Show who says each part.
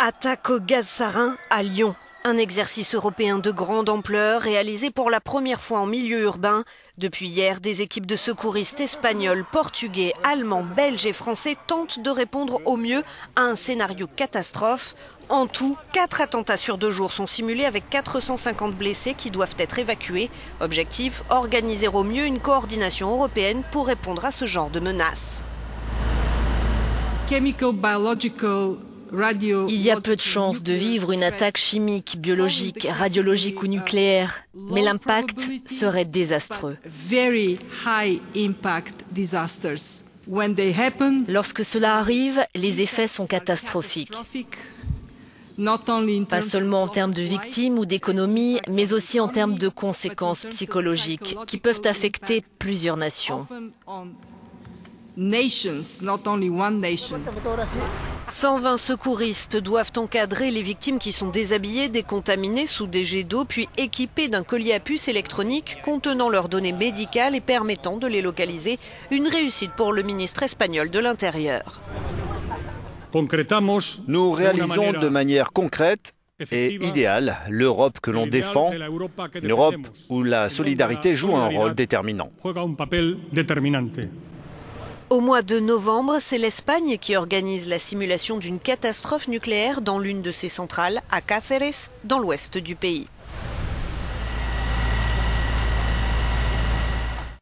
Speaker 1: Attaque au gaz sarin à Lyon. Un exercice européen de grande ampleur réalisé pour la première fois en milieu urbain. Depuis hier, des équipes de secouristes espagnols, portugais, allemands, belges et français tentent de répondre au mieux à un scénario catastrophe. En tout, 4 attentats sur 2 jours sont simulés avec 450 blessés qui doivent être évacués. Objectif, organiser au mieux une coordination européenne pour répondre à ce genre de menaces.
Speaker 2: Il y a peu de chances de vivre une attaque chimique, biologique, radiologique ou nucléaire, mais l'impact serait désastreux. Lorsque cela arrive, les effets sont catastrophiques. Pas seulement en termes de victimes ou d'économies, mais aussi en termes de conséquences psychologiques qui peuvent affecter plusieurs nations.
Speaker 1: 120 secouristes doivent encadrer les victimes qui sont déshabillées, décontaminées sous des jets d'eau, puis équipées d'un collier à puce électronique contenant leurs données médicales et permettant de les localiser. Une réussite pour le ministre espagnol de l'Intérieur.
Speaker 3: Nous réalisons de manière concrète et idéale l'Europe que l'on défend, une Europe où la solidarité joue un rôle déterminant.
Speaker 1: Au mois de novembre, c'est l'Espagne qui organise la simulation d'une catastrophe nucléaire dans l'une de ses centrales, à Cáceres, dans l'ouest du pays.